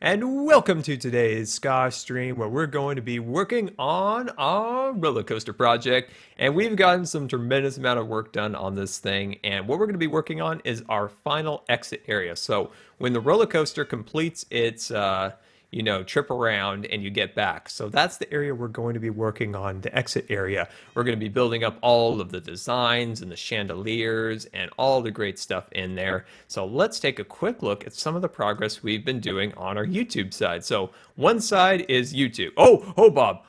and welcome to today's Scar stream where we're going to be working on our roller coaster project. And we've gotten some tremendous amount of work done on this thing. And what we're going to be working on is our final exit area. So when the roller coaster completes its trip around and you get back. So that's the area we're going to be working on, the exit area. We're going to be building up all of the designs and the chandeliers and all the great stuff in there. So let's take a quick look at some of the progress we've been doing on our YouTube side. So one side is YouTube. Bob,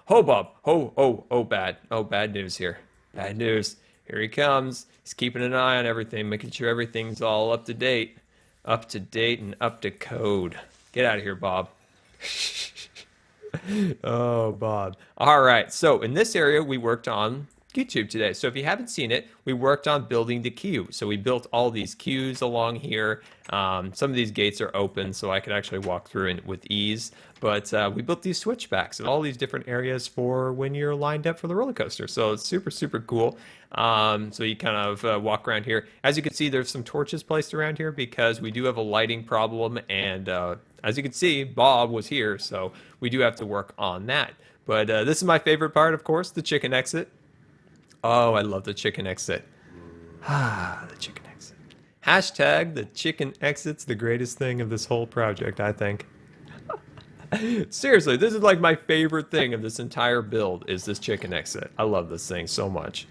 bad news here. Bad news. Here he comes. He's keeping an eye on everything, making sure everything's all up to date and up to code. Get out of here, Bob. Oh, Bob. All right. So in this area, we worked on YouTube today. So if you haven't seen it, we worked on building the queue. So we built all these queues along here. Some of these gates are open, so I could actually walk through it with ease. But we built these switchbacks in all these different areas for when you're lined up for the roller coaster. So it's super, super cool. So you kind of walk around here. As you can see, there's some torches placed around here because we do have a lighting problem. And as you can see, Bob was here, so we do have to work on that. But this is my favorite part, of course, the chicken exit. Oh, I love the chicken exit. The chicken exit. Hashtag the chicken exit's the greatest thing of this whole project, I think. Seriously, this is like my favorite thing of this entire build is this chicken exit. I love this thing so much.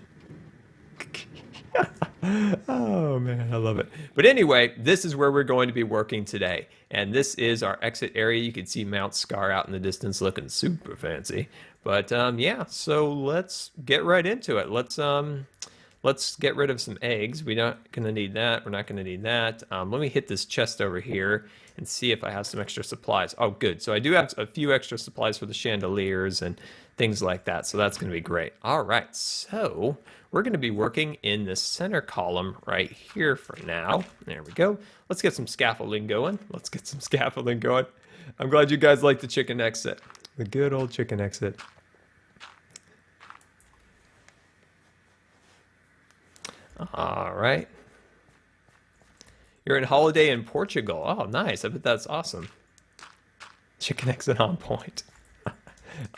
Oh man, I love it. But anyway, this is where we're going to be working today. And this is our exit area. You can see Mount Scar out in the distance looking super fancy. But yeah, so let's get right into it. Let's get rid of some eggs. We're not gonna need that. We're not gonna need that. Let me hit this chest over here and see if I have some extra supplies. Oh, good. So I do have a few extra supplies for the chandeliers and things like that. So that's gonna be great. All right, so we're gonna be working in the center column right here for now. There we go. Let's get some scaffolding going. I'm glad you guys like the chicken exit. The good old chicken exit. All right. You're in holiday in Portugal. Oh, nice. I bet that's awesome. Chicken exit on point.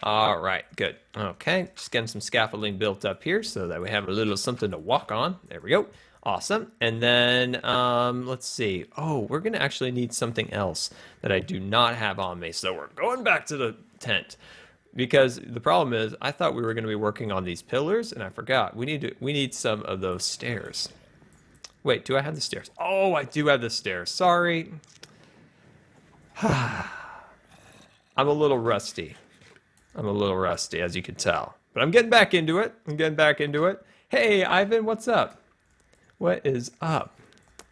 All right, good. Okay, just getting some scaffolding built up here so that we have a little something to walk on. There we go. Awesome. And then let's see. Oh, we're going to actually need something else that I do not have on me. So we're going back to the tent. Because the problem is, I thought we were going to be working on these pillars, and I forgot. We need some of those stairs. Wait, do I have the stairs? Oh, I do have the stairs. Sorry. I'm a little rusty. As you can tell. But I'm getting back into it. Hey, Ivan, what's up? What is up?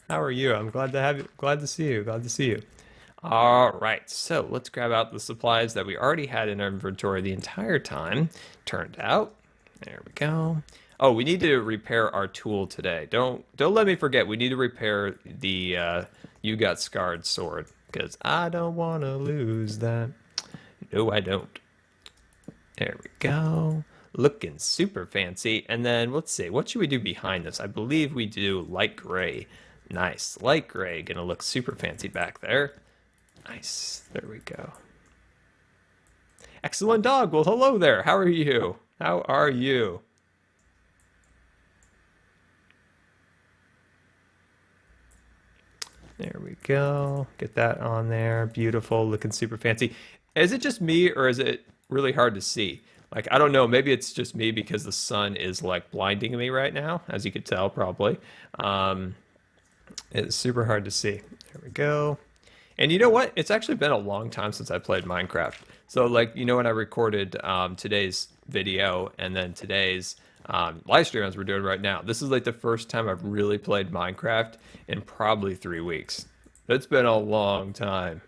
How are you? I'm glad to have you. Glad to see you. All right, so let's grab out the supplies that we already had in our inventory the entire time. Turned out. There we go. Oh, we need to repair our tool today. Don't let me forget. We need to repair the You Got Scarred sword because I don't want to lose that. No, I don't. There we go. Looking super fancy. And then let's see. What should we do behind this? I believe we do light gray. Nice. Light gray. Gonna look super fancy back there. Nice. There we go. Excellent dog. Well, hello there. How are you? There we go. Get that on there. Beautiful. Looking super fancy. Is it just me or is it really hard to see? Like, I don't know. Maybe it's just me because the sun is like blinding me right now, as you could tell probably. It's super hard to see. There we go. And you know what? It's actually been a long time since I played Minecraft. So like, when I recorded today's video and then today's live stream as we're doing right now, this is like the first time I've really played Minecraft in probably 3 weeks. It's been a long time.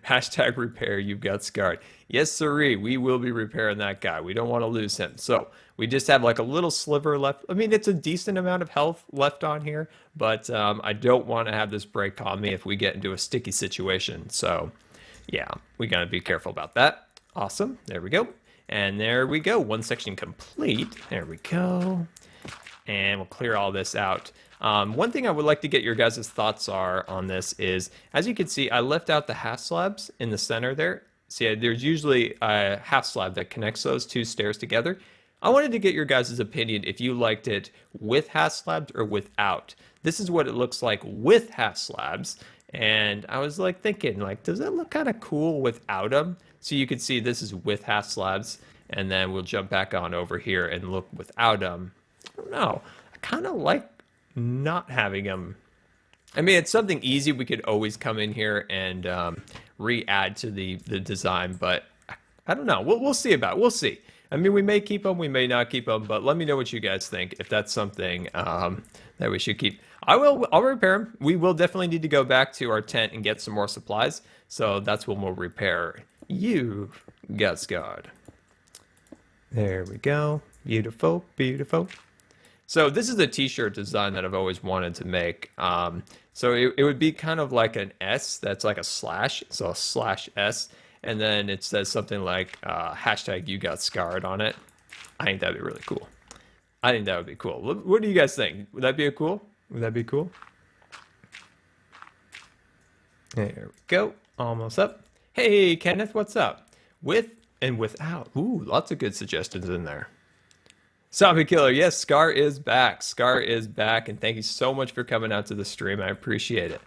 Hashtag repair, you've got scarred. Yes, sirree, we will be repairing that guy. We don't want to lose him. So we just have like a little sliver left. I mean, it's a decent amount of health left on here, but I don't want to have this break on me if we get into a sticky situation. So yeah, we got to be careful about that. Awesome. There we go. And there we go. One section complete. There we go. And we'll clear all this out. One thing I would like to get your guys' thoughts are on this is, as you can see, I left out the half slabs in the center there. See, there's usually a half slab that connects those two stairs together. I wanted to get your guys' opinion if you liked it with half slabs or without. This is what it looks like with half slabs. And I was like thinking, like, does it look kind of cool without them? So you can see this is with half slabs. And then we'll jump back on over here and look without them. I don't know. I kind of like not having them. I mean, it's something easy. We could always come in here and re-add to the design, but I don't know. We'll see about it. We'll see. I mean, we may keep them, we may not keep them, but let me know what you guys think. If that's something that we should keep, I'll repair them. We will definitely need to go back to our tent and get some more supplies. So that's when we'll repair. You got scarred. There we go. Beautiful, beautiful. So this is a t-shirt design that I've always wanted to make. So it would be kind of like an S that's like a slash, so a slash S, and then it says something like hashtag you got scarred on it. I think that'd be really cool. I think that would be cool. What do you guys think? Would that be cool? Would that be cool? There we go. Almost up. Hey, Kenneth, what's up? With and without. Ooh, lots of good suggestions in there. Zombie Killer, yes, Scar is back. Scar is back, and thank you so much for coming out to the stream. I appreciate it.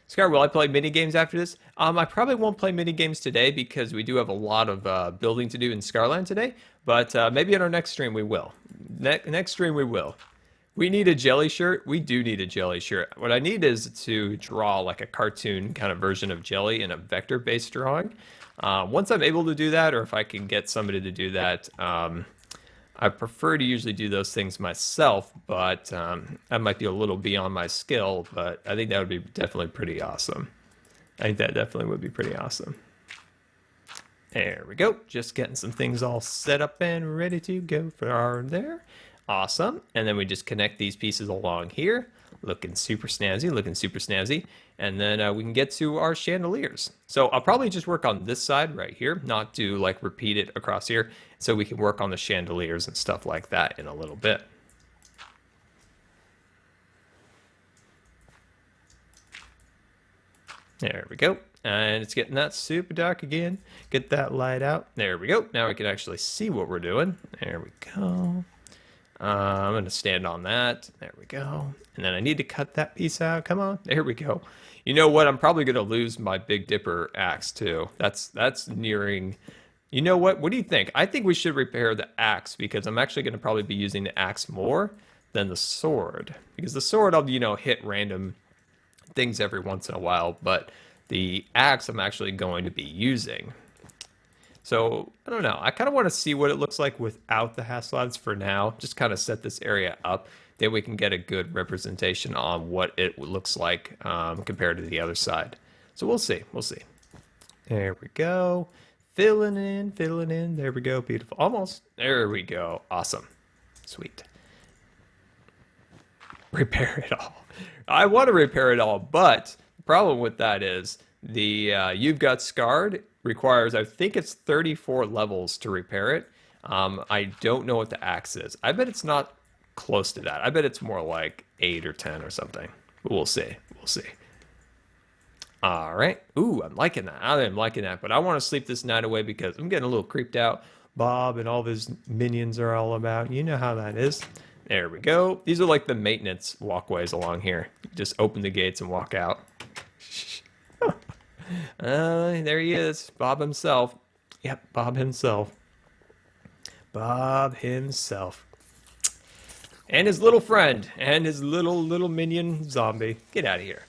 Scar, will I play mini games after this? I probably won't play mini games today because we do have a lot of building to do in Scarland today. But maybe in our next stream we will. Next stream we will. We need a jelly shirt. We do need a jelly shirt. What I need is to draw like a cartoon kind of version of jelly in a vector-based drawing. Once I'm able to do that, or if I can get somebody to do that, I prefer to usually do those things myself, but that might be a little beyond my skill, but I think that would be definitely pretty awesome. I think that definitely would be pretty awesome. There we go. Just getting some things all set up and ready to go for there. Awesome. And then we just connect these pieces along here. Looking super snazzy, looking super snazzy. And then we can get to our chandeliers. So I'll probably just work on this side right here, not to like repeat it across here. So we can work on the chandeliers and stuff like that in a little bit. There we go. And it's getting that super dark again. Get that light out. There we go. Now we can actually see what we're doing. There we go. I'm going to stand on that. There we go. And then I need to cut that piece out. Come on. There we go. You know what? I'm probably going to lose my Big Dipper axe too. That's nearing. You know what? What do you think? I think we should repair the axe because I'm actually going to probably be using the axe more than the sword. Because the sword I'll, hit random things every once in a while. But the axe I'm actually going to be using. So, I don't know. I kind of want to see what it looks like without the half slabs for now. Just kind of set this area up. Then we can get a good representation on what it looks like compared to the other side. So we'll see. We'll see. There we go. Filling in, filling in. There we go. Beautiful. Almost. There we go. Awesome. Sweet. Repair it all. I want to repair it all, but the problem with that is the You've Got Scarred requires, I think it's 34 levels to repair it. I don't know what the axe is. I bet it's not close to that. I bet it's more like 8 or 10 or something. But we'll see. We'll see. All right. Ooh, I'm liking that. I'm liking that. But I want to sleep this night away because I'm getting a little creeped out. Bob and all of his minions are all about. You know how that is. There we go. These are like the maintenance walkways along here. Just open the gates and walk out. There he is, Bob himself. Yep, Bob himself. Bob himself. And his little friend, and his little minion zombie. Get out of here.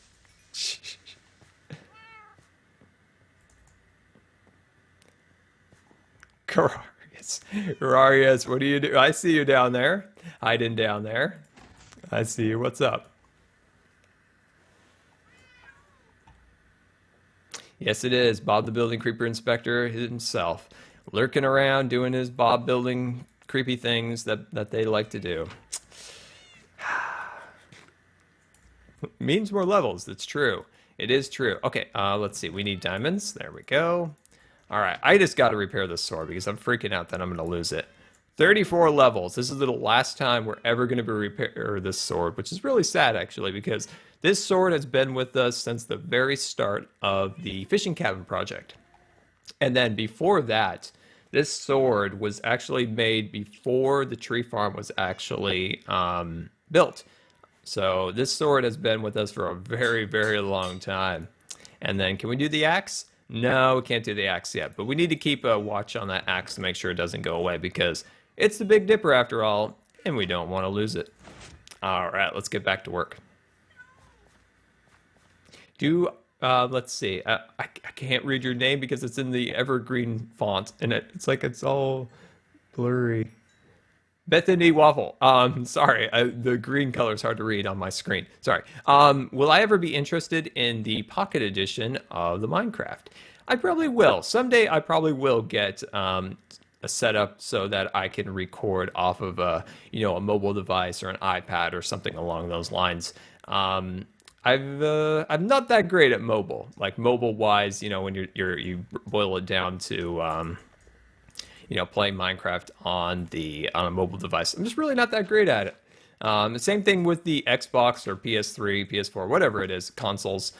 Cararius, what do you do? I see you down there. Hiding down there. I see you. What's up? Yes, it is. Bob the Building Creeper Inspector himself. Lurking around, doing his Bob building creepy things that they like to do. Means more levels. That's true. It is true. Okay, let's see. We need diamonds. There we go. All right, I just got to repair this sword because I'm freaking out that I'm going to lose it. 34 levels. This is the last time we're ever going to be repair this sword, which is really sad actually, because this sword has been with us since the very start of the fishing cabin project. And then before that, this sword was actually made before the tree farm was actually built. So this sword has been with us for a very, very long time. And then can we do the axe? No, we can't do the axe yet, but we need to keep a watch on that axe to make sure it doesn't go away because it's the Big Dipper after all, and we don't want to lose it. All right, let's get back to work. Let's see. I can't read your name because it's in the evergreen font, and it's like it's all blurry. Bethany Waffle. Sorry, the green color is hard to read on my screen. Sorry. Will I ever be interested in the Pocket Edition of the Minecraft? I probably will. Someday I probably will get a setup so that I can record off of a mobile device or an iPad or something along those lines. I'm not that great at mobile, like mobile wise. When you boil it down to playing Minecraft on a mobile device. I'm just really not that great at it. The same thing with the Xbox or PS3, PS4, whatever it is, consoles.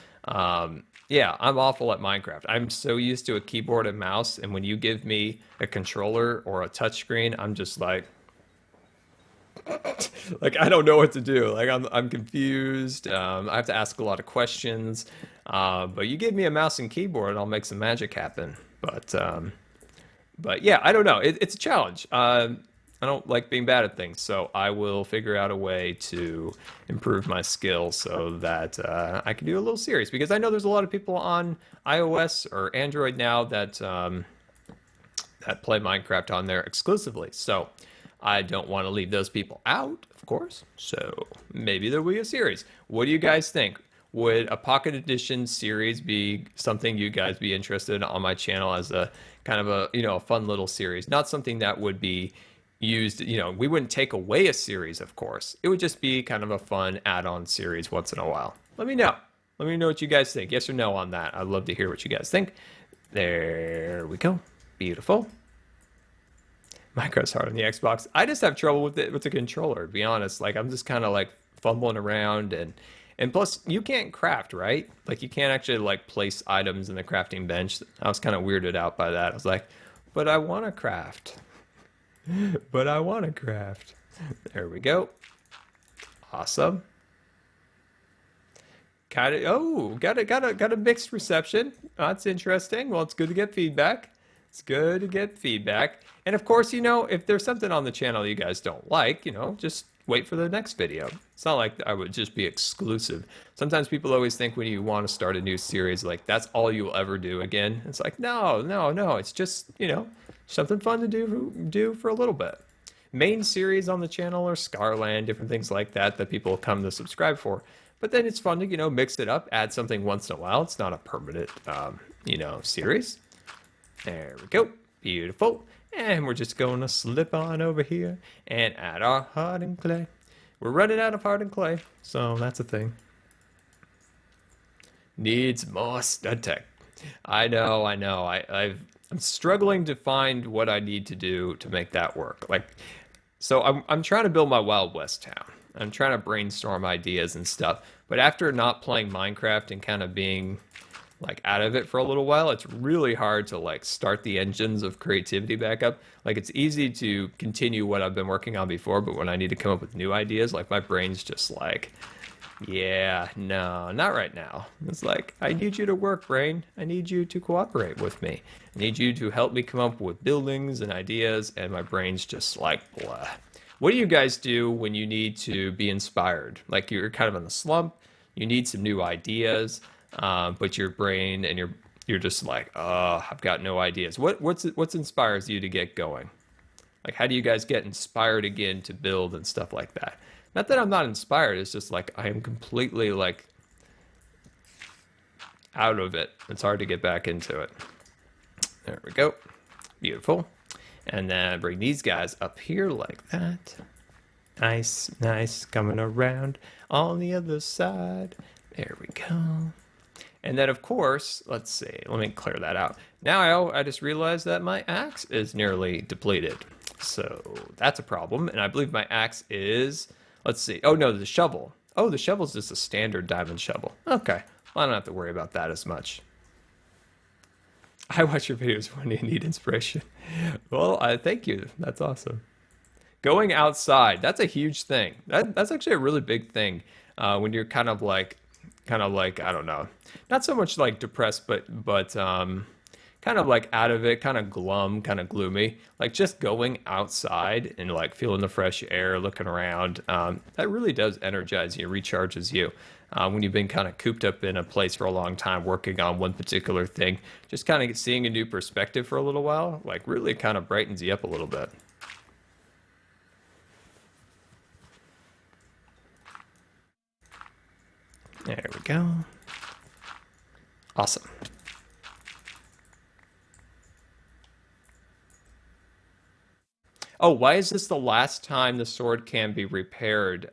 Yeah, I'm awful at Minecraft. I'm so used to a keyboard and mouse, and when you give me a controller or a touchscreen, I'm just like I don't know what to do. Like I'm confused. I have to ask a lot of questions. But you give me a mouse and keyboard, and I'll make some magic happen. But yeah, I don't know. It's a challenge. I don't like being bad at things, so I will figure out a way to improve my skills so that I can do a little series. Because I know there's a lot of people on iOS or Android now that play Minecraft on there exclusively. So I don't want to leave those people out, of course. So maybe there'll be a series. What do you guys think? Would a Pocket Edition series be something you guys be interested in on my channel as a kind of a fun little series? Not something that would be used, we wouldn't take away a series, of course. It would just be kind of a fun add-on series once in a while. Let me know. Let me know what you guys think. Yes or no on that. I'd love to hear what you guys think. There we go. Beautiful. Minecraft's hard on the Xbox. I just have trouble with it with the controller, to be honest. Like I'm just kind of like fumbling around and plus you can't craft, right? Like you can't actually like place items in the crafting bench. I was kind of weirded out by that. I was like, but I want to craft. But I want to craft. There we go. Awesome. Got a mixed reception. That's interesting. Well, it's good to get feedback. It's good to get feedback. And of course, if there's something on the channel you guys don't like, just wait for the next video. It's not like I would just be exclusive. Sometimes people always think when you want to start a new series, like that's all you'll ever do again. It's like, no. It's just, something fun to do for a little bit. Main series on the channel are Scarland, different things like that people come to subscribe for. But then it's fun to, mix it up, add something once in a while. It's not a permanent, series. There we go. Beautiful. And we're just going to slip on over here and add our hardened clay. We're running out of hardened clay, so that's a thing. Needs more stud tech. I know. I'm struggling to find what I need to do to make that work. So I'm trying to build my Wild West town. I'm trying to brainstorm ideas and stuff. But after not playing Minecraft and kind of being like out of it for a little while, it's really hard to like start the engines of creativity back up. Like it's easy to continue what I've been working on before, but when I need to come up with new ideas, like my brain's just like, yeah, no, not right now. It's like, I need you to work, brain. I need you to cooperate with me. I need you to help me come up with buildings and ideas, and my brain's just like, blah. What do you guys do when you need to be inspired? Like you're kind of in a slump, you need some new ideas, but your brain and you're just like, oh, I've got no ideas. What's inspires you to get going? Like, how do you guys get inspired again to build and stuff like that? Not that I'm not inspired. It's just like I am completely like out of it. It's hard to get back into it. There we go. Beautiful. And then bring these guys up here like that. Nice. Coming around on the other side. There we go. And then, of course, let's see. Let me clear that out. Now I just realized that my axe is nearly depleted. So that's a problem. And I believe my axe is, let's see. Oh no, the shovel. Oh, the shovel's just a standard diamond shovel. Okay. Well, I don't have to worry about that as much. I watch your videos when you need inspiration. Well, thank you. That's awesome. Going outside, that's a huge thing. That's actually a really big thing when you're kind of like, I don't know, not so much like depressed, but kind of like out of it, kind of glum, kind of gloomy. Like just going outside and like feeling the fresh air, looking around, that really does energize you, recharges you. When you've been kind of cooped up in a place for a long time, working on one particular thing, just kind of seeing a new perspective for a little while, like really kind of brightens you up a little bit. There we go. Awesome. Oh, why is this the last time the sword can be repaired?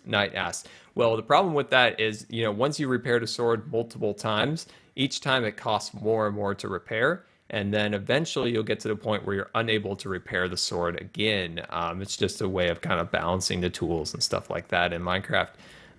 Knight asked. Well, the problem with that is, once you repaired a sword multiple times, each time it costs more and more to repair. And then eventually you'll get to the point where you're unable to repair the sword again. It's just a way of kind of balancing the tools and stuff like that in Minecraft.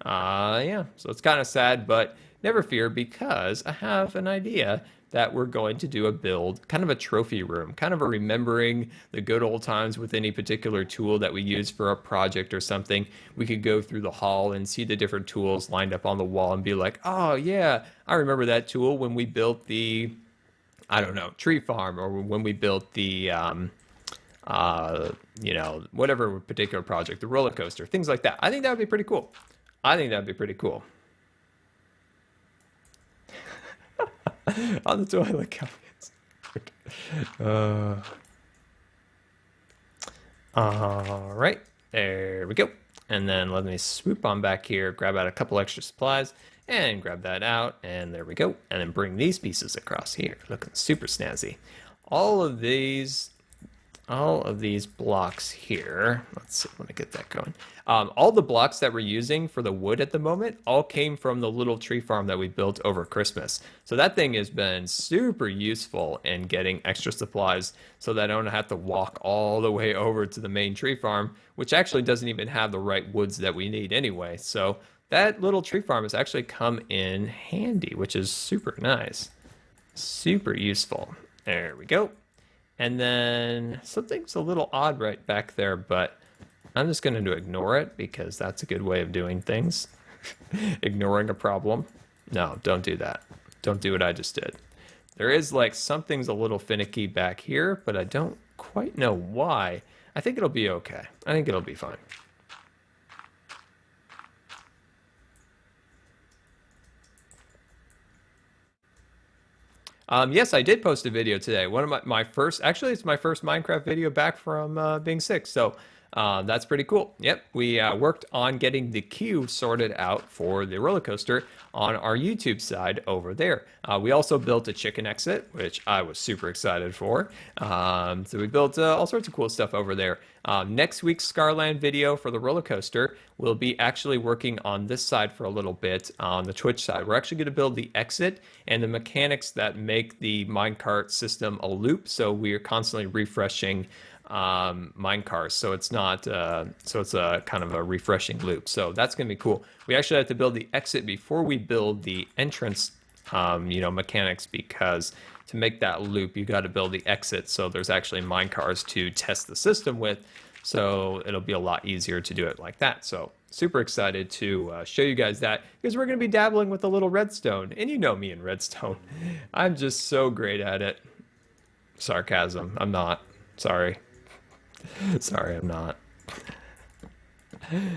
Yeah, so it's kind of sad, but never fear because I have an idea that we're going to do a build, kind of a trophy room, kind of a remembering the good old times with any particular tool that we use for a project or something. We could go through the hall and see the different tools lined up on the wall and be like, oh yeah, I remember that tool when we built the, I don't know, tree farm, or when we built the, whatever particular project, the roller coaster, things like that. I think that would be pretty cool. I think that'd be pretty cool. On the toilet comments. uh, all right, there we go. And then let me swoop on back here, grab out a couple extra supplies, and grab that out, and there we go. And then bring these pieces across here, looking super snazzy. All of these blocks here, let's see, let me get that going. All the blocks that we're using for the wood at the moment all came from the little tree farm that we built over Christmas. So that thing has been super useful in getting extra supplies so that I don't have to walk all the way over to the main tree farm, which actually doesn't even have the right woods that we need anyway. So that little tree farm has actually come in handy, which is super nice. Super useful. There we go. And then something's a little odd right back there, but I'm just going to ignore it because that's a good way of doing things. Ignoring a problem. No, don't do that. Don't do what I just did. There is like something's a little finicky back here, but I don't quite know why. I think it'll be okay. I think it'll be fine. Yes, I did post a video today. One of my first, actually, it's my first Minecraft video back from being sick. So that's pretty cool. Yep, we worked on getting the queue sorted out for the roller coaster on our YouTube side over there. We also built a chicken exit, which I was super excited for. So we built all sorts of cool stuff over there. Next week's Scarland video for the roller coaster, we'll be actually working on this side for a little bit on the Twitch side. We're actually going to build the exit and the mechanics that make the minecart system a loop. So we are constantly refreshing minecars, so it's not so it's a kind of a refreshing loop. So that's going to be cool. We actually have to build the exit before we build the entrance mechanics, because to make that loop you got to build the exit so there's actually minecars to test the system with, so it'll be a lot easier to do it like that. So super excited to show you guys that, because we're going to be dabbling with a little redstone, and you know me and redstone. I'm just so great at it. Sarcasm. I'm not. Sorry. Sorry, I'm not.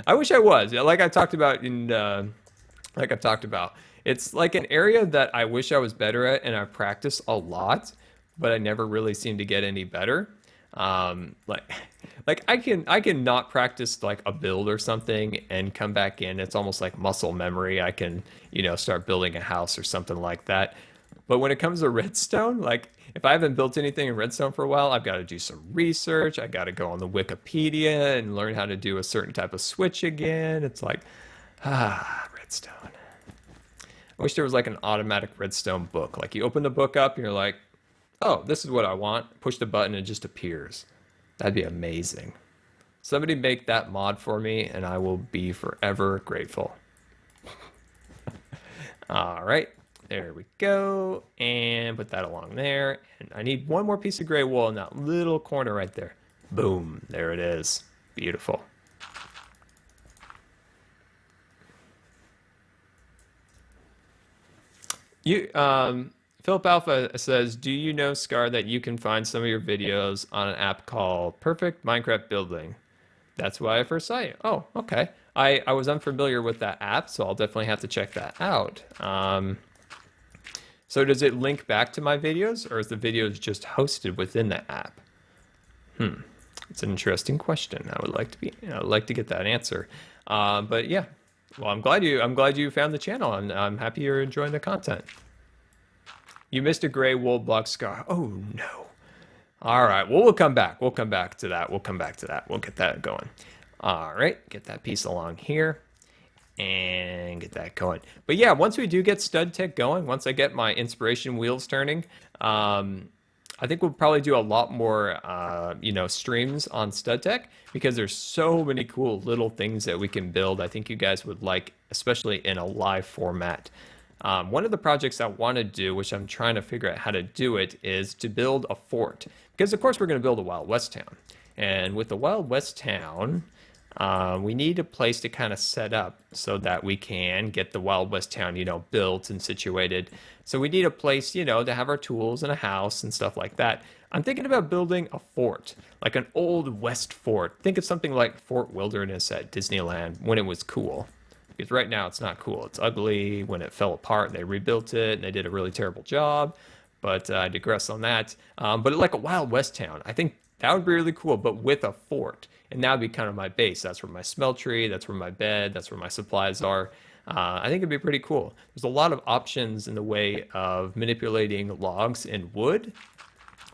I wish I was. Like I talked about it's like an area that I wish I was better at, and I practice a lot, but I never really seem to get any better. Like I can not practice like a build or something and come back in. It's almost like muscle memory. I can, start building a house or something like that. But when it comes to redstone, like if I haven't built anything in redstone for a while, I've got to do some research. I got to go on the Wikipedia and learn how to do a certain type of switch again. It's like, redstone. I wish there was like an automatic redstone book. Like you open the book up and you're like, oh, this is what I want. Push the button and it just appears. That'd be amazing. Somebody make that mod for me, and I will be forever grateful. All right, there we go. And put that along there. And I need one more piece of gray wool in that little corner right there. Boom, there it is. Beautiful. Philip Alpha says, do you know, Scar, that you can find some of your videos on an app called Perfect Minecraft Building? That's why I first saw you. Oh, okay. I was unfamiliar with that app, so I'll definitely have to check that out. So does it link back to my videos, or is the videos just hosted within the app? It's an interesting question. I would like to get that answer. But yeah, well, I'm glad you found the channel, and I'm happy you're enjoying the content. You missed a gray wool block, Scar. Oh no. All right. Well, we'll come back. We'll come back to that. We'll get that going. All right. Get that piece along here and get that going. But yeah, once we do get stud tech going, once I get my inspiration wheels turning, I think we'll probably do a lot more, streams on stud tech, because there's so many cool little things that we can build. I think you guys would like, especially in a live format. One of the projects I want to do, which I'm trying to figure out how to do it, is to build a fort. Because of course we're going to build a Wild West town. And with the Wild West town, we need a place to kind of set up so that we can get the Wild West town, built and situated. So we need a place, to have our tools and a house and stuff like that. I'm thinking about building a fort, like an old West fort. Think of something like Fort Wilderness at Disneyland when it was cool. Because right now it's not cool. It's ugly. When it fell apart, they rebuilt it and they did a really terrible job. But I digress on that. But like a Wild West town, I think that would be really cool, but with a fort. And that would be kind of my base. That's where my smeltery, that's where my bed, that's where my supplies are. I think it'd be pretty cool. There's a lot of options in the way of manipulating logs and wood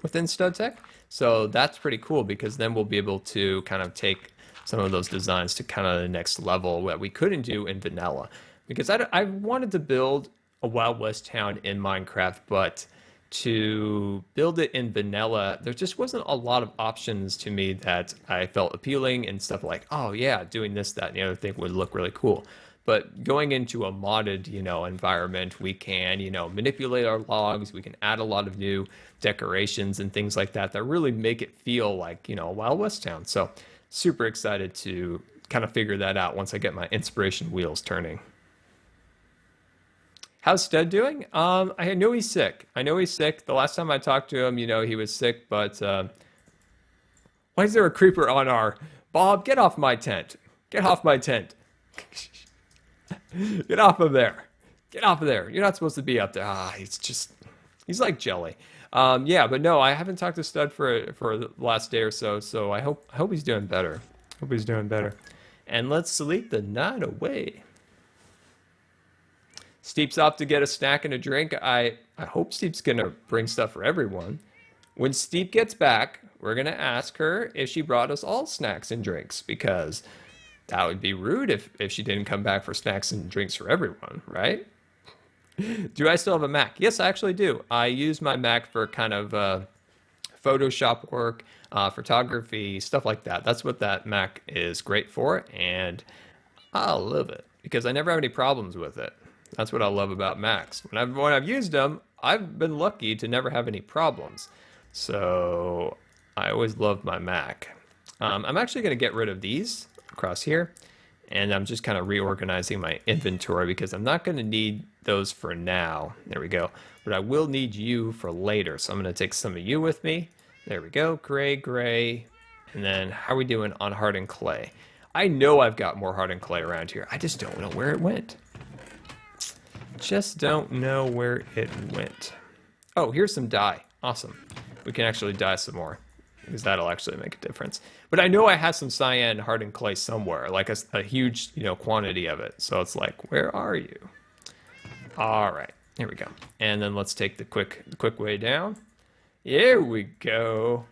within stud tech. So that's pretty cool, because then we'll be able to kind of take some of those designs to kind of the next level that we couldn't do in vanilla. Because I wanted to build a Wild West town in Minecraft, but to build it in vanilla, there just wasn't a lot of options to me that I felt appealing, and stuff like, oh yeah, doing this, that, and the other thing would look really cool. But going into a modded, environment, we can, manipulate our logs. We can add a lot of new decorations and things like that really make it feel like, a Wild West town. So super excited to kind of figure that out once I get my inspiration wheels turning. How's Stud doing? I know he's sick. The last time I talked to him, he was sick, but why is there a creeper on our... Bob, get off my tent. Get off my tent. Get off of there. Get off of there. You're not supposed to be up there. He's like jelly. Yeah, but no, I haven't talked to Stud for the last day or so, so I hope he's doing better. And let's sleep the night away. Steep's off to get a snack and a drink. I hope Steep's gonna bring stuff for everyone. When Steep gets back, we're gonna ask her if she brought us all snacks and drinks, because that would be rude if she didn't come back for snacks and drinks for everyone, right? Do I still have a Mac? Yes, I actually do. I use my Mac for kind of Photoshop work, photography, stuff like that. That's what that Mac is great for, and I love it because I never have any problems with it. That's what I love about Macs. When I've used them, I've been lucky to never have any problems. So I always love my Mac. I'm actually going to get rid of these across here, and I'm just kind of reorganizing my inventory because I'm not going to need those for now. There we go. But I will need you for later. So I'm going to take some of you with me. There we go. Gray. And then how are we doing on hardened clay? I know I've got more hardened clay around here. I just don't know where it went. Just don't know where it went. Oh, here's some dye. Awesome. We can actually dye some more, because that'll actually make a difference. But I know I have some cyan hardened clay somewhere, like a huge, quantity of it. So it's like, where are you? All right, here we go. And then let's take the quick way down. Here we go.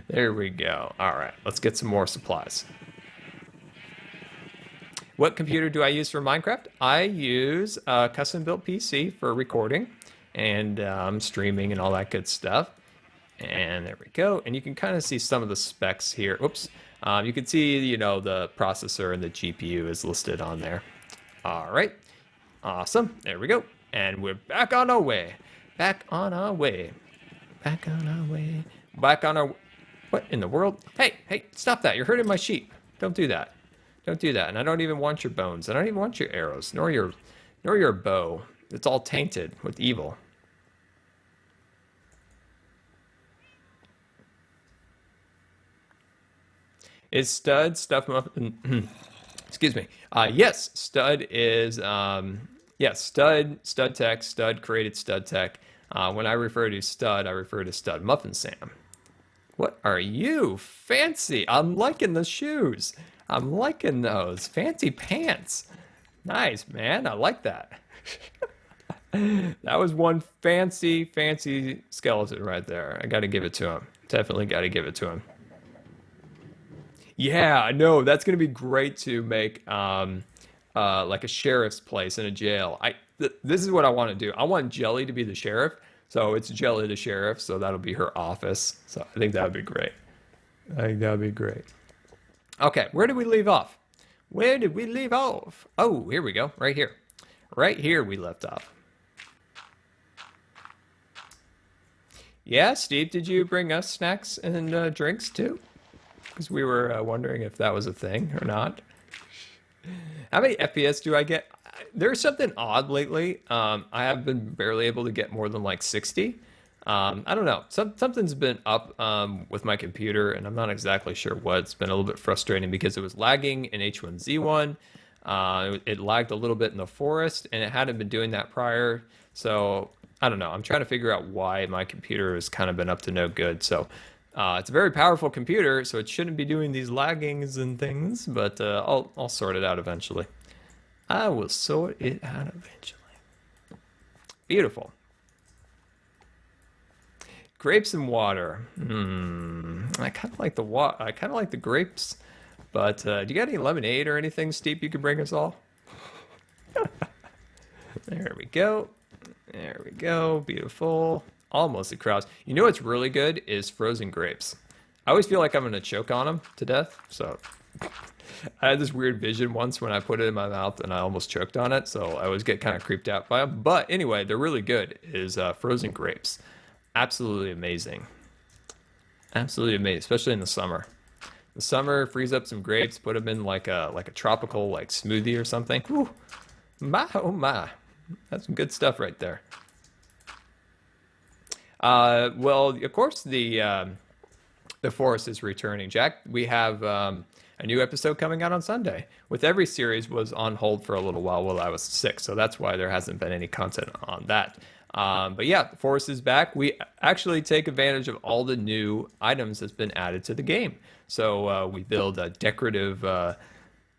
There we go. All right, let's get some more supplies. What computer do I use for Minecraft? I use a custom-built PC for recording and streaming and all that good stuff. And there we go. And you can kind of see some of the specs here. Oops. You can see, you know, the processor and the GPU is listed on there. All right. Awesome. There we go. And we're back on our way. Back on our way. Back on our way. Back on our... What in the world? Hey, hey, stop that. You're hurting my sheep. Don't do that. Don't do that. And I don't even want your bones. I don't even want your arrows, nor your bow. It's all tainted with evil. Is Stud stuff muffin? Excuse me. Yes, Stud is yes, Stud Tech, Stud created Stud Tech. When I refer to Stud, I refer to Stud Muffin Sam. What are you? Fancy. I'm liking the shoes. I'm liking those. Fancy pants. Nice, man. I like that. That was one fancy skeleton right there. I got to give it to him. Definitely got to give it to him. Yeah, I know. That's gonna be great to make like a sheriff's place in a jail. This is what I want to do. I want Jelly to be the sheriff, so it's Jelly the sheriff. So that'll be her office. So I think that would be great. I think that would be great. Okay, where did we leave off? Where did we leave off? Oh, here we go. Right here. Right here we left off. Yeah, Steve, did you bring us snacks and drinks too? Because we were wondering if that was a thing or not. How many FPS do I get? There's something odd lately. I have been barely able to get more than like 60. I don't know. Something's been up with my computer, and I'm not exactly sure what. It's been a little bit frustrating because it was lagging in H1Z1. It lagged a little bit in the forest, and it hadn't been doing that prior. So I don't know. I'm trying to figure out why my computer has kind of been up to no good. So it's a very powerful computer, so it shouldn't be doing these laggings and things, but I'll sort it out eventually. I will sort it out eventually. Beautiful. Grapes and water. I kind of like the I kind of like the grapes, but do you got any lemonade or anything, Steve, you could bring us all? There we go. There we go. Beautiful. Almost across. You know what's really good is frozen grapes. I always feel like I'm gonna choke on them to death. So I had this weird vision once when I put it in my mouth and I almost choked on it. So I always get kind of creeped out by them. But anyway, they're really good. Is frozen grapes. Absolutely amazing. Absolutely amazing, especially in the summer. The summer, freeze up some grapes, put them in like a tropical like smoothie or something. Whew. My oh my, that's some good stuff right there. Well, of course, the forest is returning. Jack, we have a new episode coming out on Sunday. With every series was on hold for a little while I was sick, so that's why there hasn't been any content on that. But yeah, the forest is back. We actually take advantage of all the new items that's been added to the game. So we build a decorative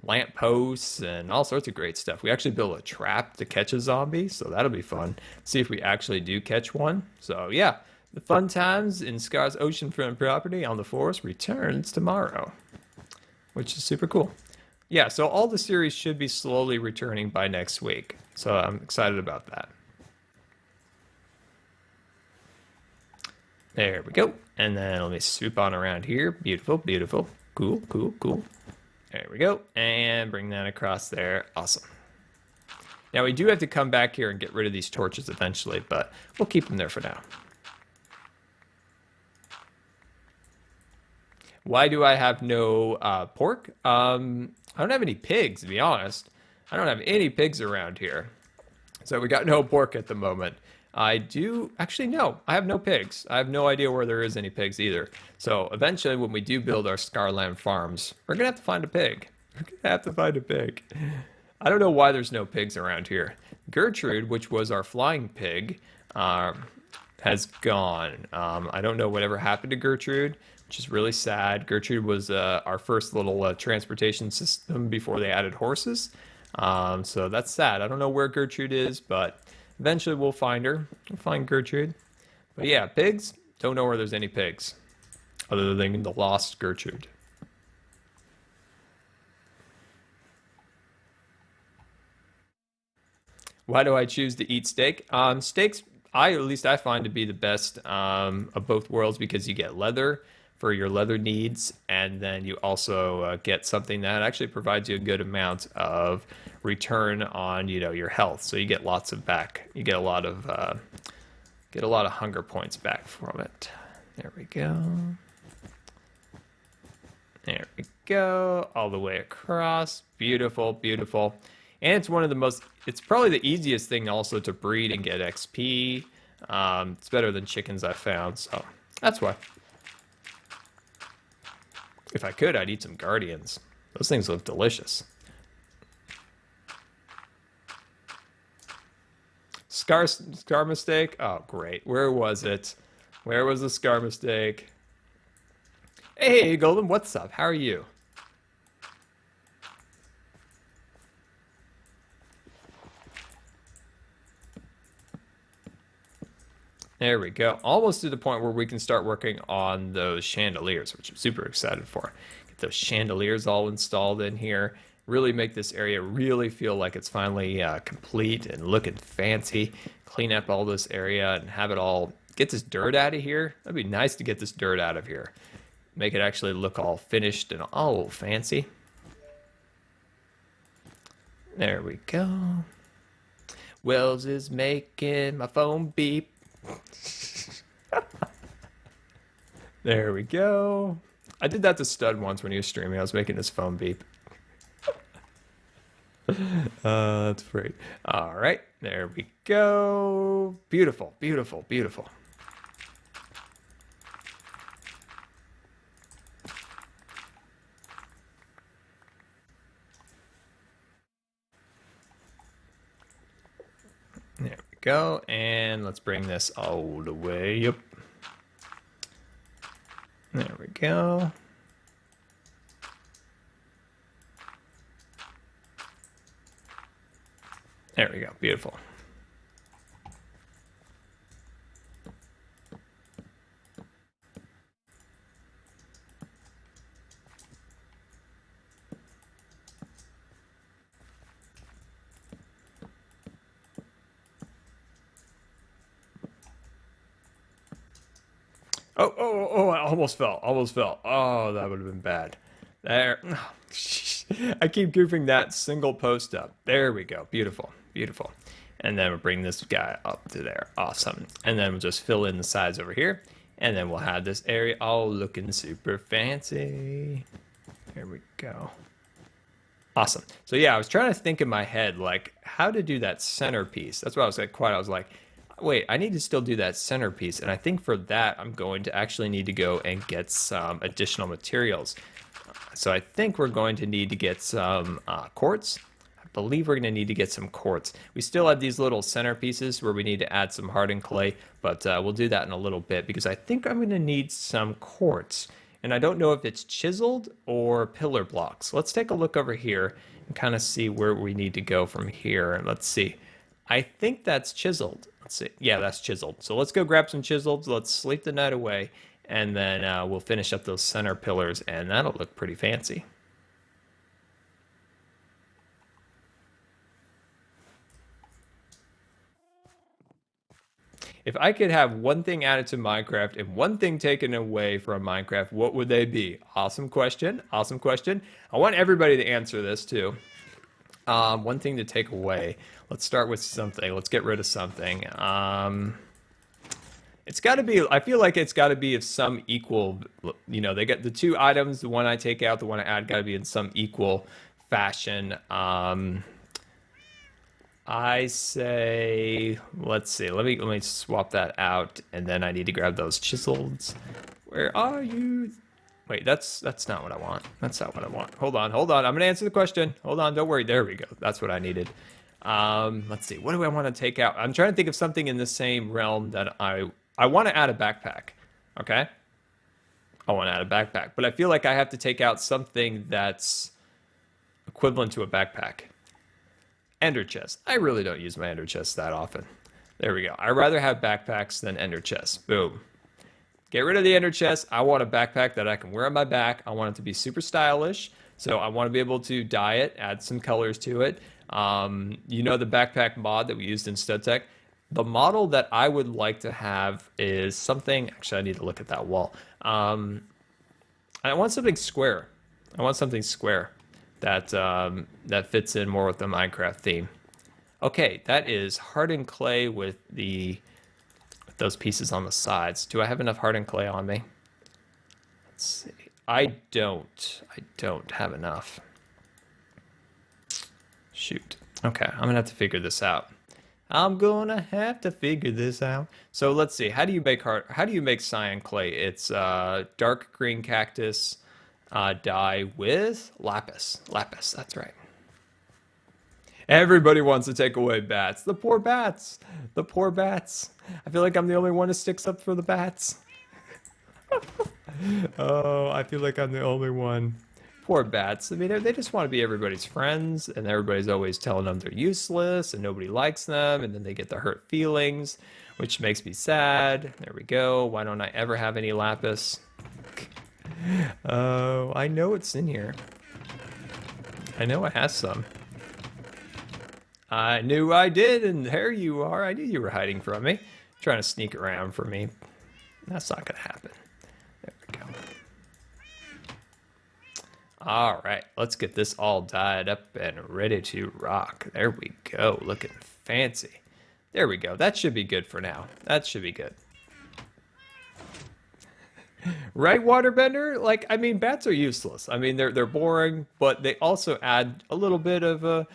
lamp posts and all sorts of great stuff. We actually built a trap to catch a zombie, so that'll be fun. See if we actually do catch one. So yeah, the fun times in Scar's oceanfront property on the forest returns tomorrow, which is super cool. Yeah, so all the series should be slowly returning by next week. So I'm excited about that. There we go. And then let me swoop on around here. Beautiful, beautiful. Cool, cool, cool. There we go. And bring that across there. Awesome. Now we do have to come back here and get rid of these torches eventually, but we'll keep them there for now. Why do I have no pork? I don't have any pigs, to be honest. I don't have any pigs around here. So we got no pork at the moment. I do, actually, no, I have no pigs. I have no idea where there is any pigs either. So eventually when we do build our Scarland farms, we're gonna have to find a pig. We're gonna have to find a pig. I don't know why there's no pigs around here. Gertrude, which was our flying pig, has gone. I don't know whatever happened to Gertrude, which is really sad. Gertrude was our first little transportation system before they added horses. So that's sad. I don't know where Gertrude is, but eventually we'll find her. We'll find Gertrude. But yeah, pigs, don't know where there's any pigs other than the lost Gertrude. Why do I choose to eat steak? Steaks at least I find to be the best of both worlds, because you get leather for your leather needs, and then you also get something that actually provides you a good amount of return on your health. So you get lots of back. You get a lot of hunger points back from it. There we go. There we go. All the way across. Beautiful, beautiful. And it's one of the most, it's probably the easiest thing also to breed and get XP. It's better than chickens I've found, so that's why. If I could, I'd eat some guardians. Those things look delicious. Scar mistake? Oh, great. Where was it? Where was the scar mistake? Hey, Golden, what's up? How are you? There we go. Almost to the point where we can start working on those chandeliers, which I'm super excited for. Get those chandeliers all installed in here. Really make this area really feel like it's finally complete and looking fancy. Clean up all this area and have it all, get this dirt out of here. That'd be nice to get this dirt out of here. Make it actually look all finished and all fancy. There we go. Wells is making my phone beep. There we go. I did that to Stud once when he was streaming. I was making his phone beep. That's great. All right, there we go. Beautiful, beautiful, beautiful. There we go, and let's bring this all the way up. There we go. There we go, beautiful. Oh, I almost fell. Almost fell. Oh, that would have been bad. There. I keep goofing that single post up. There we go. Beautiful. Beautiful. And then we'll bring this guy up to there. Awesome. And then we'll just fill in the sides over here. And then we'll have this area all looking super fancy. There we go. Awesome. So yeah, I was trying to think in my head, like, how to do that centerpiece. That's why I was like, quiet. I was like, wait, I need to still do that centerpiece. And I think for that, I'm going to actually need to go and get some additional materials. So I think we're going to need to get some quartz. I believe we're going to need to get some quartz. We still have these little centerpieces where we need to add some hardened clay, but we'll do that in a little bit because I think I'm going to need some quartz. And I don't know if it's chiseled or pillar blocks. Let's take a look over here and kind of see where we need to go from here. And let's see. I think that's chiseled. Let's see. Yeah, that's chiseled. So let's go grab some chisels. Let's sleep the night away. And then we'll finish up those center pillars. And that'll look pretty fancy. If I could have one thing added to Minecraft and one thing taken away from Minecraft, what would they be? Awesome question. Awesome question. I want everybody to answer this too. One thing to take away. Let's start with something. Let's get rid of something. It's got to be, I feel like it's got to be of some equal, you know, they get the two items, the one I take out, the one I add, got to be in some equal fashion. I say, let's see, let me swap that out, and then I need to grab those chisels. Where are you? Wait, that's not what I want. That's not what I want. Hold on. I'm gonna answer the question. Hold on, don't worry. There we go. That's what I needed. Let's see. What do I want to take out? I'm trying to think of something in the same realm that I want to add a backpack. Okay. I want to add a backpack, but I feel like I have to take out something that's equivalent to a backpack. Ender chest. I really don't use my ender chest that often. There we go. I'd rather have backpacks than ender chests. Boom. Get rid of the ender chest. I want a backpack that I can wear on my back. I want it to be super stylish. So I want to be able to dye it, add some colors to it. You know the backpack mod that we used in StudTech? The model that I would like to have is something. Actually, I need to look at that wall. I want something square. I want something square that fits in more with the Minecraft theme. Okay, that is hardened clay with those pieces on the sides. Do I have enough hardened clay on me? Let's see. I don't. I don't have enough. Shoot. Okay, I'm gonna have to figure this out. I'm gonna have to figure this out. So let's see. How do you make cyan clay? It's dark green cactus dye with lapis. Lapis. That's right. Everybody wants to take away bats. The poor bats. The poor bats. I feel like I'm the only one who sticks up for the bats. Oh, I feel like I'm the only one. Poor bats. I mean, they just want to be everybody's friends, and everybody's always telling them they're useless, and nobody likes them, and then they get the hurt feelings, which makes me sad. There we go. Why don't I ever have any lapis? Oh, I know it's in here. I know I have some. I knew I did, and there you are. I knew you were hiding from me, trying to sneak around for me. That's not gonna happen. There we go. All right, let's get this all dyed up and ready to rock. There we go, looking fancy. There we go. That should be good for now. That should be good. Right, Waterbender? Like, I mean, bats are useless. I mean, they're boring, but they also add a little bit of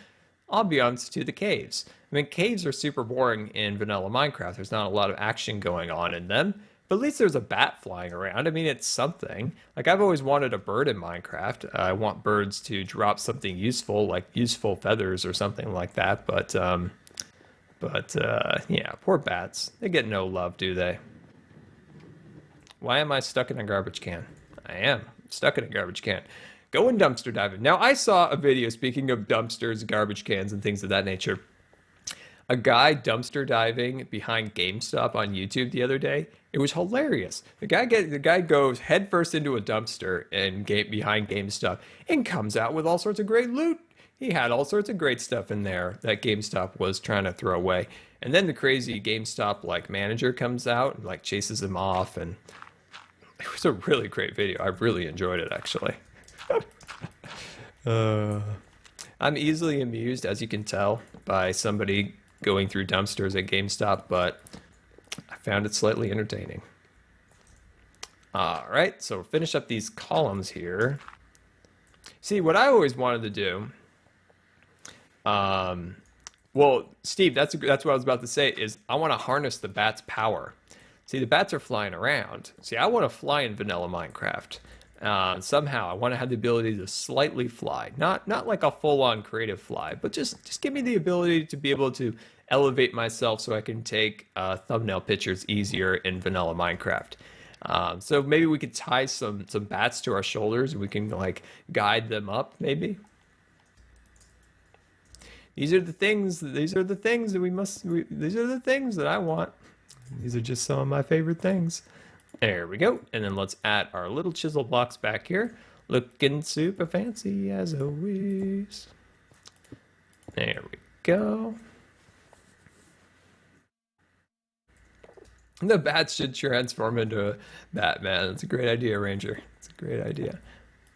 ambiance to the caves. I mean, caves are super boring in vanilla Minecraft. There's not a lot of action going on in them, but at least there's a bat flying around. I mean, it's something. Like, I've always wanted a bird in Minecraft. I want birds to drop something useful, like useful feathers or something like that. But yeah, poor bats. They get no love, do they? Why am I stuck in a garbage can? I am stuck in a garbage can. Going dumpster diving. Now, I saw a video, speaking of dumpsters, garbage cans, and things of that nature. A guy dumpster diving behind GameStop on YouTube the other day. It was hilarious. The guy goes headfirst into a dumpster and behind GameStop and comes out with all sorts of great loot. He had all sorts of great stuff in there that GameStop was trying to throw away. And then the crazy GameStop like manager comes out and like chases him off, and it was a really great video. I really enjoyed it, actually. I'm easily amused, as you can tell, by somebody going through dumpsters at GameStop, but I found it slightly entertaining. All right, so we'll finish up these columns here. See, what I always wanted to do, well, Steve, that's what I was about to say, is I want to harness the bat's power. See, the bats are flying around. See, I want to fly in vanilla Minecraft. Somehow, I want to have the ability to slightly fly. Not like a full-on creative fly, but just give me the ability to be able to elevate myself so I can take thumbnail pictures easier in vanilla Minecraft. So maybe we could tie some bats to our shoulders and we can like guide them up, maybe. These are the things that these are the things that I want. These are just some of my favorite things. There we go. And then let's add our little chisel blocks back here. Looking super fancy as always. There we go. The bats should transform into a Batman. That's a great idea, Ranger. It's a great idea.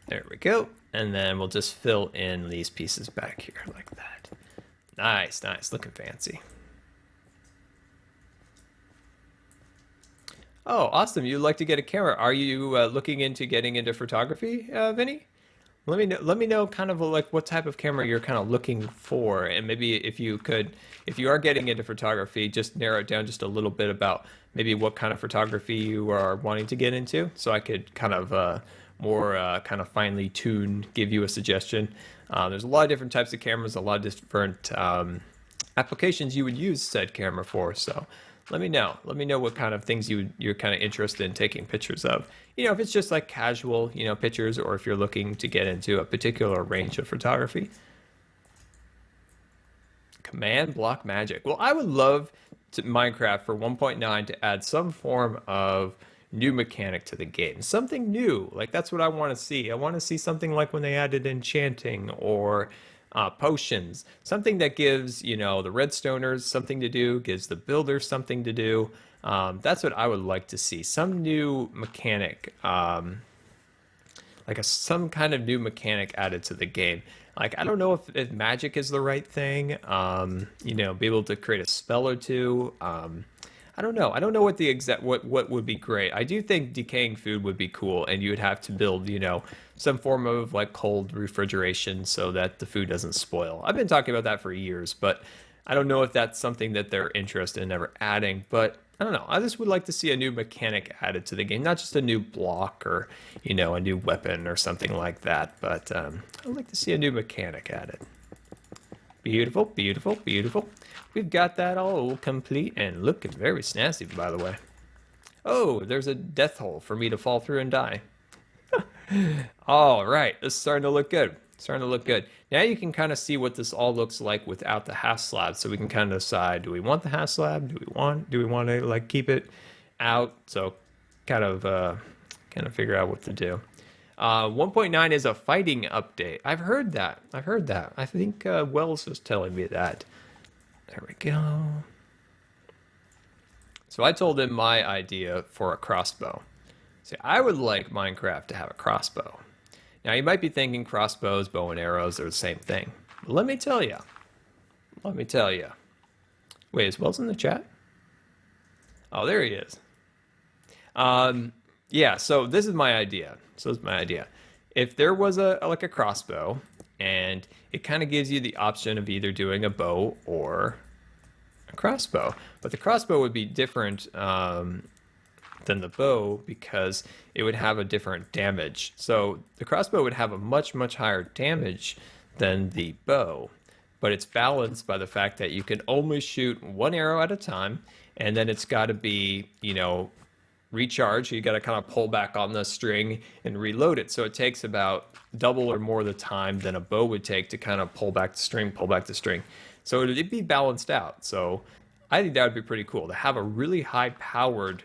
There we go. And then we'll just fill in these pieces back here like that. Nice, nice. Looking fancy. Oh, awesome. You'd like to get a camera. Are you looking into getting into photography, Vinny? Let me know kind of like what type of camera you're kind of looking for, and maybe if you are getting into photography, just narrow it down just a little bit about maybe what kind of photography you are wanting to get into, so I could kind of more kind of finely tune, give you a suggestion. There's a lot of different types of cameras, a lot of different applications you would use said camera for, so let me know. Let me know what kind of things you're kind of interested in taking pictures of. You know, if it's just like casual, you know, pictures, or if you're looking to get into a particular range of photography. Command block magic. Well, I would love Minecraft for 1.9 to add some form of new mechanic to the game. Something new. Like, that's what I want to see. I want to see something like when they added enchanting, or Potions, something that gives, the redstoners something to do, gives the builders something to do. That's what I would like to see. Some new mechanic, like some kind of new mechanic added to the game. Like, I don't know if magic is the right thing. Be able to create a spell or two. I don't know. I don't know what the exact what would be great. I do think decaying food would be cool, and you would have to build, some form of like cold refrigeration so that the food doesn't spoil. I've been talking about that for years, but I don't know if that's something that they're interested in ever adding. But I don't know. I just would like to see a new mechanic added to the game, not just a new block or, a new weapon or something like that. But I'd like to see a new mechanic added. Beautiful, beautiful, beautiful. We've got that all complete and looking very snazzy, by the way. Oh, there's a death hole for me to fall through and die. All right, this is starting to look good. Starting to look good. Now you can kind of see what this all looks like without the half slab. So we can kind of decide, do we want the half slab? Do we want to like keep it out? So kind of figure out what to do. 1.9 is a fighting update. I've heard that. I think Wells was telling me that. There we go. So I told him my idea for a crossbow. See, I would like Minecraft to have a crossbow. Now, you might be thinking crossbows, bow and arrows are the same thing. But let me tell you. Wait, is Wells in the chat? Oh, there he is. Yeah, so this is my idea. If there was a crossbow, and it kind of gives you the option of either doing a bow or a crossbow. But the crossbow would be different than the bow because it would have a different damage. So the crossbow would have a much, much higher damage than the bow. But it's balanced by the fact that you can only shoot one arrow at a time, and then it's got to be, recharge. You got to kind of pull back on the string and reload it. So it takes about double or more the time than a bow would take to kind of pull back the string. So it'd be balanced out. So I think that would be pretty cool to have a really high powered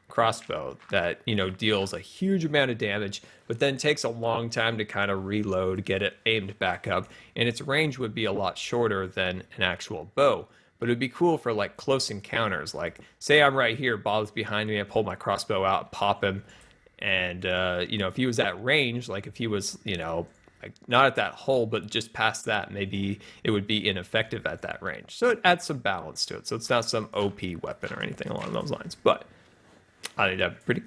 crossbow that, deals a huge amount of damage, but then takes a long time to kind of reload, get it aimed back up. And its range would be a lot shorter than an actual bow. But it would be cool for like close encounters. Like, say I'm right here, Bob's behind me, I pull my crossbow out, pop him, and if he was at range, like if he was, like not at that hole, but just past that, maybe it would be ineffective at that range. So it adds some balance to it. So it's not some OP weapon or anything along those lines. But I think that'd be pretty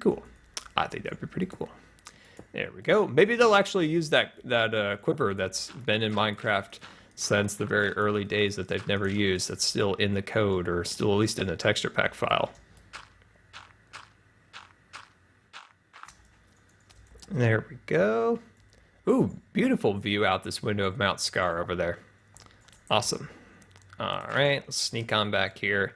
cool. There we go. Maybe they'll actually use that quiver that's been in Minecraft since the very early days that they've never used, that's still in the code or still at least in the texture pack file. There we go. Ooh, beautiful view out this window of Mount Scar over there. Awesome. All right, let's sneak on back here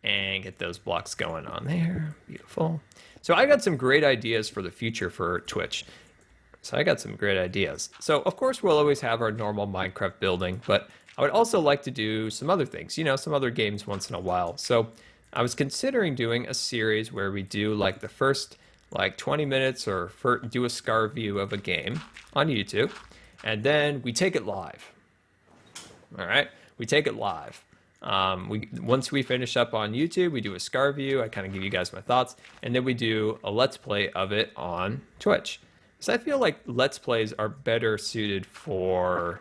and get those blocks going on there. Beautiful. So I got some great ideas for the future for Twitch. So of course we'll always have our normal Minecraft building, but I would also like to do some other things, some other games once in a while. So I was considering doing a series where we do like the first 20 minutes or do a Scar view of a game on YouTube, and then we take it live. All right, we take it live. Once we finish up on YouTube, we do a Scar view. I kind of give you guys my thoughts, and then we do a Let's Play of it on Twitch. So I feel like Let's Plays are better suited for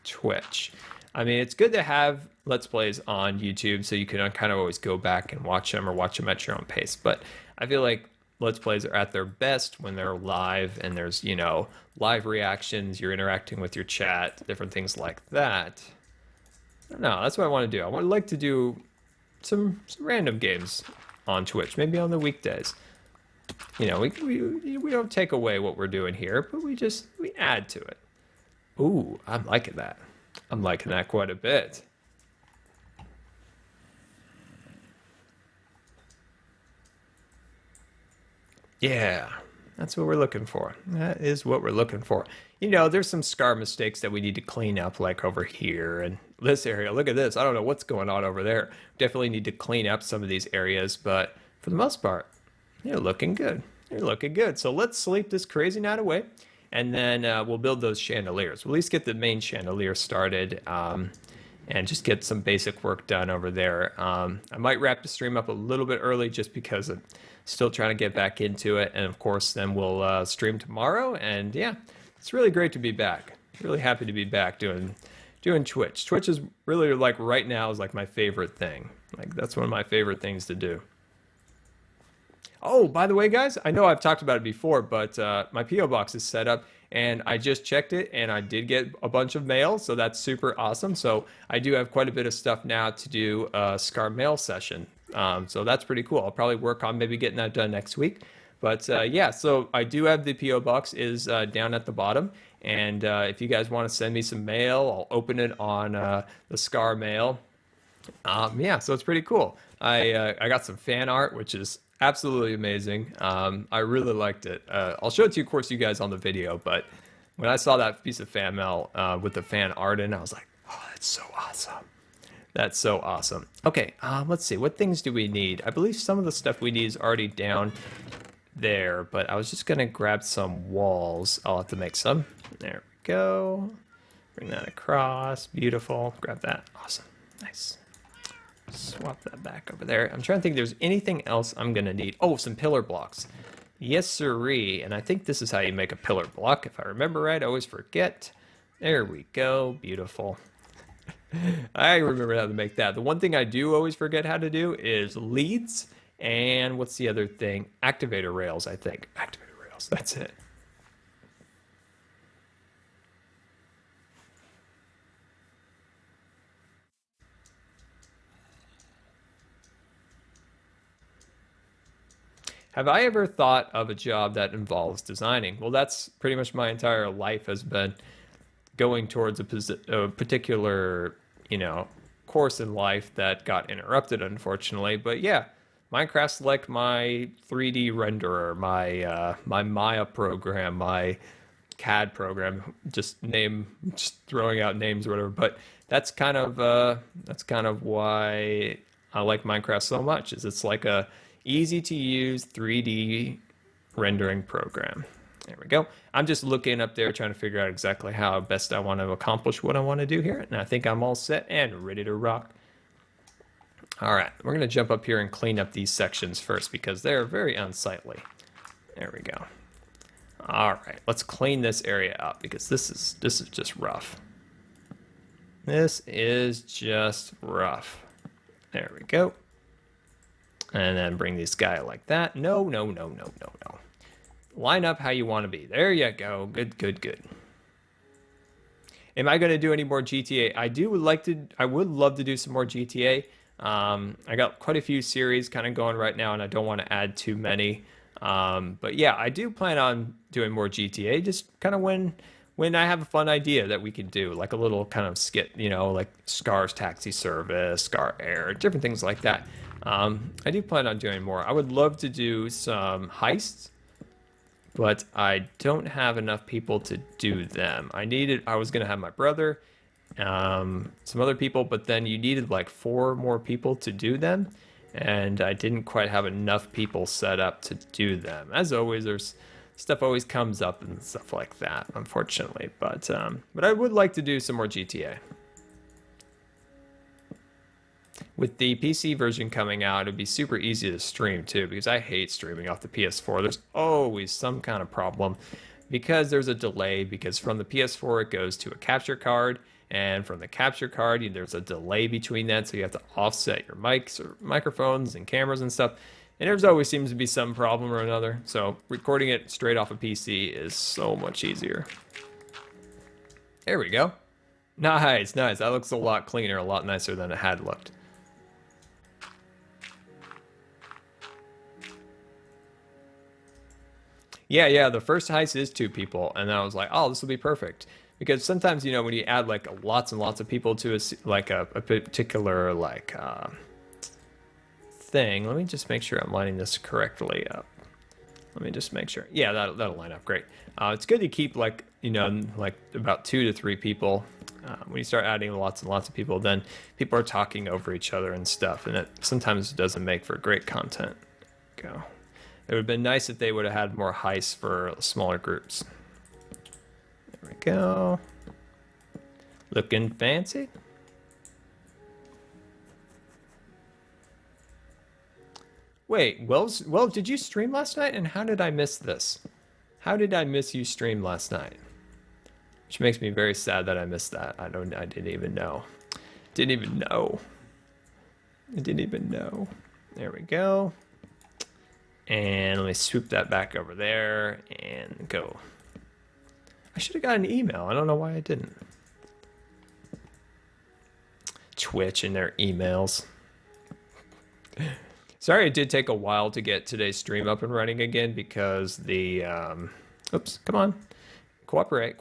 Twitch. I mean, it's good to have Let's Plays on YouTube so you can kind of always go back and watch them or watch them at your own pace. But I feel like Let's Plays are at their best when they're live and there's, live reactions, you're interacting with your chat, different things like that. I don't know, that's what I want to do. I would like to do some random games on Twitch, maybe on the weekdays. We don't take away what we're doing here, but we add to it. Ooh, I'm liking that. I'm liking that quite a bit. Yeah, that's what we're looking for. That is what we're looking for. There's some Scar mistakes that we need to clean up, like over here and this area. Look at this. I don't know what's going on over there. Definitely need to clean up some of these areas, but for the most part, you're looking good. So let's sleep this crazy night away, and then we'll build those chandeliers. We'll at least get the main chandelier started, and just get some basic work done over there. I might wrap the stream up a little bit early just because I'm still trying to get back into it, and of course then we'll stream tomorrow. And yeah, it's really great to be back. Really happy to be back doing Twitch. Twitch is really, like, right now is like my favorite thing. Like, that's one of my favorite things to do. Oh, by the way, guys, I know I've talked about it before, but my P.O. box is set up, and I just checked it, and I did get a bunch of mail, so that's super awesome. So I do have quite a bit of stuff now to do a Scar mail session. So that's pretty cool. I'll probably work on maybe getting that done next week. But yeah, so I do have the P.O. box is down at the bottom. And if you guys want to send me some mail, I'll open it on the Scar mail. Yeah, so it's pretty cool. I got some fan art, which is absolutely amazing. I really liked it. I'll show it to you, of course, you guys on the video. But when I saw that piece of fan mail with the fan art in, I was like, oh, that's so awesome. That's so awesome. Okay, let's see. What things do we need? I believe some of the stuff we need is already down there, but I was just gonna grab some walls. I'll have to make some. There we go. Bring that across. Beautiful. Grab that. Awesome. Nice. Swap that back over there. I'm trying to think if there's anything else I'm gonna need. Oh, some pillar blocks. Yes, sirree. And I think this is how you make a pillar block. If I remember right, I always forget. There we go. Beautiful. I remember how to make that. The one thing I do always forget how to do is leads. And what's the other thing? Activator rails, I think. Activator rails, that's it. Have I ever thought of a job that involves designing? Well, that's pretty much my entire life has been going towards a particular, course in life that got interrupted, unfortunately. But yeah, Minecraft's like my 3D renderer, my Maya program, my CAD program. Just throwing out names or whatever. But that's kind of why I like Minecraft so much. Is it's like a easy to use 3D rendering program. There we go. I'm just looking up there trying to figure out exactly how best I want to accomplish what I want to do here. And I think I'm all set and ready to rock. All right, we're going to jump up here and clean up these sections first because they're very unsightly. There we go. All right, let's clean this area up because this is just rough. This is just rough. There we go. And then bring this guy like that. No. Line up how you want to be. There you go. Good. Am I going to do any more GTA? I would love to do some more GTA. I got quite a few series kind of going right now, and I don't want to add too many. But yeah, I do plan on doing more GTA, just kind of when I have a fun idea that we can do, like a little kind of skit, like Scar's Taxi Service, Scar Air, different things like that. I do plan on doing more. I would love to do some heists, but I don't have enough people to do them. I was going to have my brother, some other people, but then you needed like 4 more people to do them, and I didn't quite have enough people set up to do them. As always, there's stuff always comes up and stuff like that, unfortunately, but I would like to do some more GTA. With the PC version coming out, it'd be super easy to stream too, because I hate streaming off the PS4. There's always some kind of problem because there's a delay, because from the PS4 it goes to a capture card, and from the capture card there's a delay between that, so you have to offset your mics or microphones and cameras and stuff, and there's always seems to be some problem or another. So recording it straight off a PC is so much easier. There we go. Nice. That looks a lot cleaner, a lot nicer than it had looked. Yeah, the first heist is 2 people, and then I was like, oh, this will be perfect. Because sometimes, when you add like lots and lots of people to a particular thing, let me just make sure I'm lining this correctly up. Let me just make sure. Yeah, that'll line up great. It's good to keep like about 2 to 3 people. When you start adding lots and lots of people, then people are talking over each other and stuff, and it sometimes doesn't make for great content. Go. It would have been nice if they would have had more heists for smaller groups. There we go. Looking fancy. Wait, well, did you stream last night? And how did I miss this? How did I miss you stream last night? Which makes me very sad that I missed that. I didn't even know. Didn't even know. I didn't even know. There we go. And let me swoop that back over there and go. I should have got an email. I don't know why I didn't. Twitch and their emails. Sorry, it did take a while to get today's stream up and running again because the, oops, come on. Cooperate.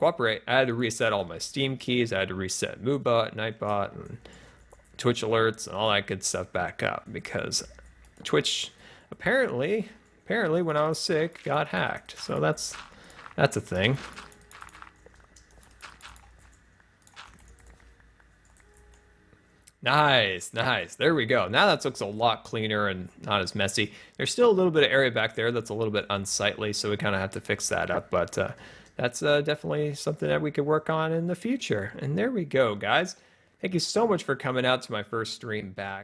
I had to reset all my Steam keys. I had to reset MoveBot, Nightbot, and Twitch alerts and all that good stuff back up because Twitch apparently when I was sick got hacked. So that's a thing. Nice. There we go. Now that looks a lot cleaner and not as messy. There's still a little bit of area back there that's a little bit unsightly, so we kind of have to fix that up. But that's definitely something that we could work on in the future. And there we go, guys. Thank you so much for coming out to my first stream back.